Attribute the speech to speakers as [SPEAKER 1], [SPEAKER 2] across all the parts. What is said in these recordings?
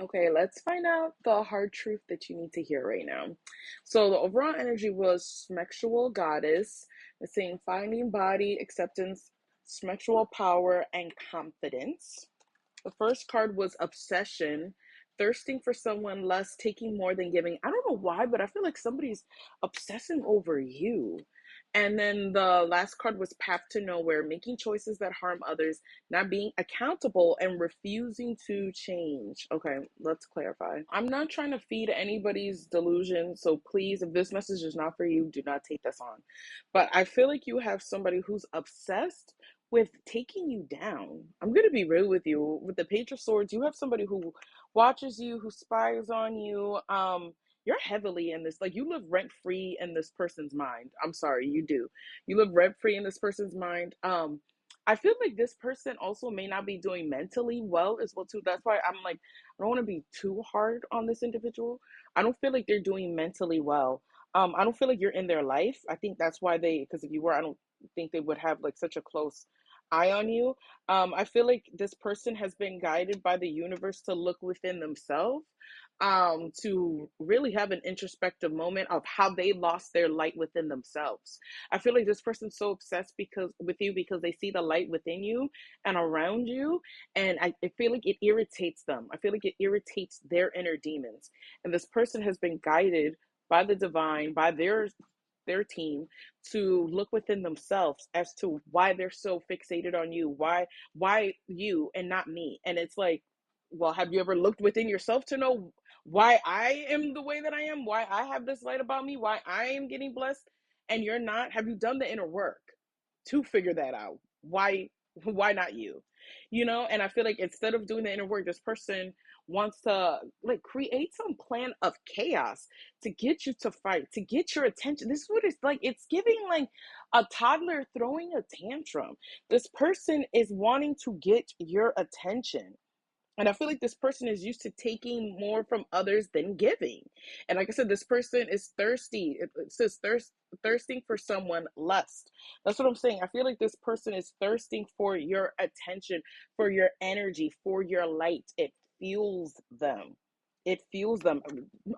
[SPEAKER 1] Okay, let's find out the hard truth that you need to hear right now. So the overall energy was sexual goddess. It's saying finding body, acceptance, sexual power, and confidence. The first card was obsession, thirsting for someone less, taking more than giving. I don't know why, but I feel like somebody's obsessing over you. And then the last card was path to nowhere, making choices that harm others, not being accountable, and refusing to change. Okay, let's clarify. I'm not trying to feed anybody's delusion, so please, if this message is not for you, do not take this on. But I feel like you have somebody who's obsessed with taking you down. I'm going to be real with you. With the Page of Swords, you have somebody who watches you, who spies on you. You're heavily in this, like you live rent free in this person's mind. I'm sorry, you do. You live rent free in this person's mind. I feel like this person also may not be doing mentally well as well too. That's why I'm like, I don't want to be too hard on this individual. I don't feel like they're doing mentally well. I don't feel like you're in their life. I think that's why because if you were, I don't think they would have like such a close eye on you. I feel like this person has been guided by the universe to look within themselves, to really have an introspective moment of how they lost their light within themselves. I feel like this person's so obsessed because with you because they see the light within you and around you, and I feel like it irritates them. I feel like it irritates their inner demons, and this person has been guided by the divine, by their team, to look within themselves as to why they're so fixated on you, why you and not me. And it's like, well, have you ever looked within yourself to know why I am the way that I am, why I have this light about me, why I am getting blessed and you're not? Have you done the inner work to figure that out? Why not you? And I feel like instead of doing the inner work, this person wants to like create some plan of chaos to get you to fight, to get your attention. This is what it's like. It's giving like a toddler throwing a tantrum. This person is wanting to get your attention. And I feel like this person is used to taking more from others than giving. And like I said, this person is thirsty. It says thirsting for someone lust. That's what I'm saying. I feel like this person is thirsting for your attention, for your energy, for your light. It fuels them. It fuels them.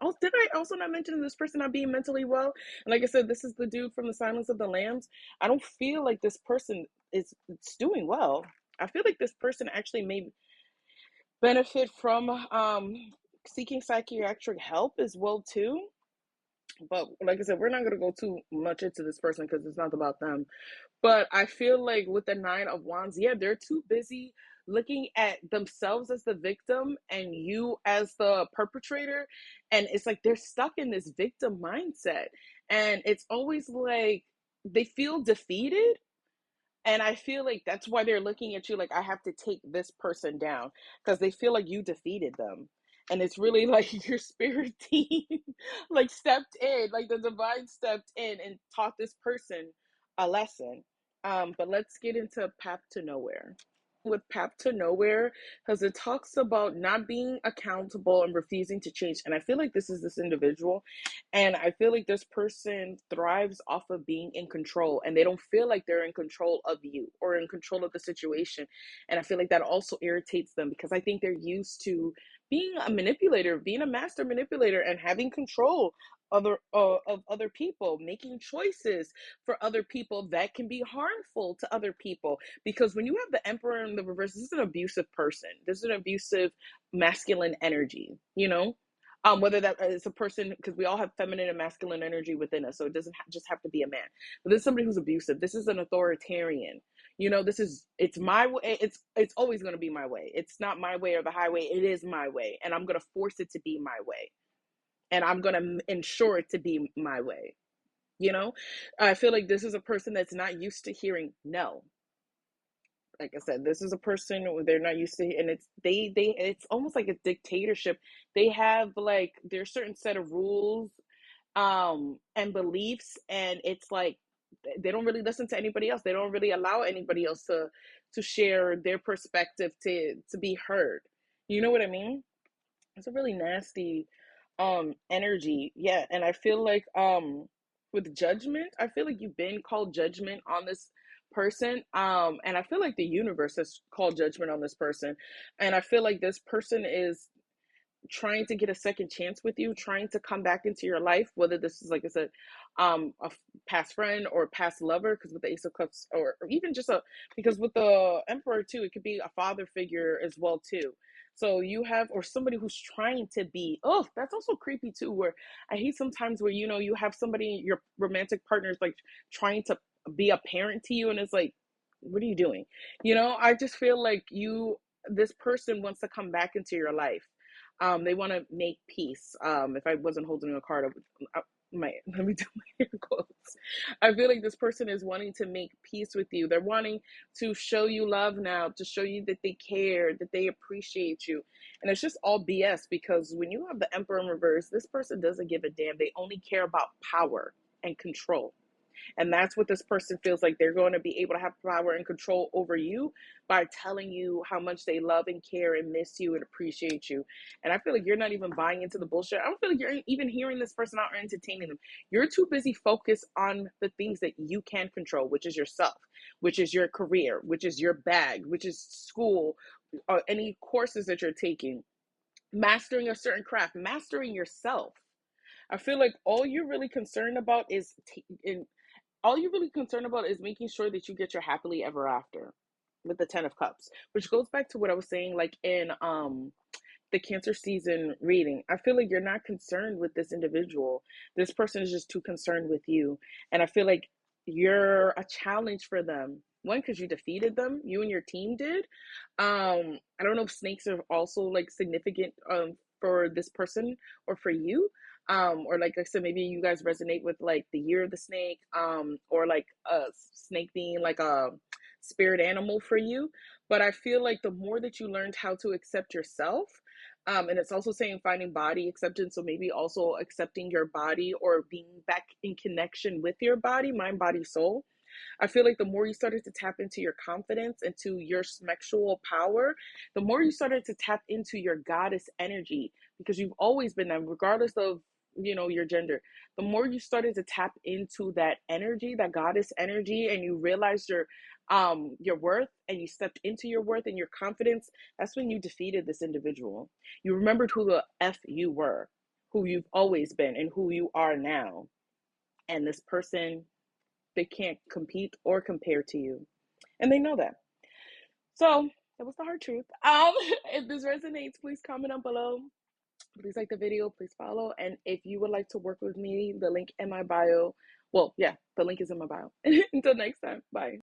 [SPEAKER 1] Oh, did I also not mention this person not being mentally well? And like I said, this is the dude from the Silence of the Lambs. I don't feel like this person is doing well. I feel like this person actually may benefit from seeking psychiatric help as well too. But like I said, we're not going to go too much into this person because it's not about them. But I feel like with the Nine of Wands, yeah, they're too busy looking at themselves as the victim and you as the perpetrator. And it's like they're stuck in this victim mindset. And it's always like they feel defeated, and I feel like that's why they're looking at you like, I have to take this person down because they feel like you defeated them. And it's really like your spirit team like stepped in, like the divine stepped in and taught this person a lesson. But let's get into Path to Nowhere. With Path to Nowhere, because it talks about not being accountable and refusing to change. And I feel like this is this individual. And I feel like this person thrives off of being in control, and they don't feel like they're in control of you or in control of the situation. And I feel like that also irritates them because I think they're used to being a manipulator, being a master manipulator, and having control of other people, making choices for other people that can be harmful to other people. Because when you have the Emperor in the reverse, this is an abusive person. This is an abusive masculine energy, whether that is a person, because we all have feminine and masculine energy within us, so it doesn't just have to be a man. But this is somebody who's abusive. This is an authoritarian. It's my way. It's always going to be my way. It's not my way or the highway. It is my way, and I'm going to force it to be my way, and I'm going to ensure it to be my way. I feel like this is a person that's not used to hearing no. Like I said, this is a person they're not used to, and it's almost like a dictatorship. They have like their certain set of rules, and beliefs, and it's like they don't really listen to anybody else. They don't really allow anybody else to share their perspective to be heard. You know what I mean? It's a really nasty energy. Yeah, and I feel like with judgment, I feel like you've been called judgment on this person. And I feel like the universe has called judgment on this person. And I feel like this person is trying to get a second chance with you, trying to come back into your life, whether this is, like I said, past friend or past lover, because with the Ace of Cups, or even just a, because with the Emperor too, it could be a father figure as well too. So you have, or somebody who's trying to be, oh, that's also creepy too, where I hate sometimes where, you have somebody, your romantic partner is like trying to be a parent to you, and it's like, what are you doing? I just feel like this person wants to come back into your life. They want to make peace. If I wasn't holding a card, let me do my air quotes. I feel like this person is wanting to make peace with you. They're wanting to show you love now, to show you that they care, that they appreciate you. And it's just all BS, because when you have the Emperor in reverse, this person doesn't give a damn. They only care about power and control. And that's what this person feels like. They're going to be able to have power and control over you by telling you how much they love and care and miss you and appreciate you. And I feel like you're not even buying into the bullshit. I don't feel like you're even hearing this person out or entertaining them. You're too busy focused on the things that you can control, which is yourself, which is your career, which is your bag, which is school, any courses that you're taking, mastering a certain craft, mastering yourself. I feel like all you're really concerned about is making sure that you get your happily ever after with the 10 of Cups, which goes back to what I was saying, like in the Cancer season reading. I feel like you're not concerned with this individual. This person is just too concerned with you. And I feel like you're a challenge for them. One, because you defeated them, you and your team did. I don't know if snakes are also like significant for this person or for you. Or like I said, maybe you guys resonate with like the year of the snake, or like a snake being like a spirit animal for you. But I feel like the more that you learned how to accept yourself, and it's also saying finding body acceptance. So maybe also accepting your body, or being back in connection with your body, mind, body, soul. I feel like the more you started to tap into your confidence, into your sexual power, the more you started to tap into your goddess energy, because you've always been that, regardless of your gender. The more you started to tap into that energy, that goddess energy, and you realized your worth, and you stepped into your worth and your confidence, that's when you defeated this individual. You remembered who the F you were, who you've always been, and who you are now. And this person, they can't compete or compare to you. And they know that. So that was the hard truth. If this resonates, please comment down below. Please like the video, please follow. And if you would like to work with me, the link in my bio. Well, yeah, the link is in my bio. Until next time, bye.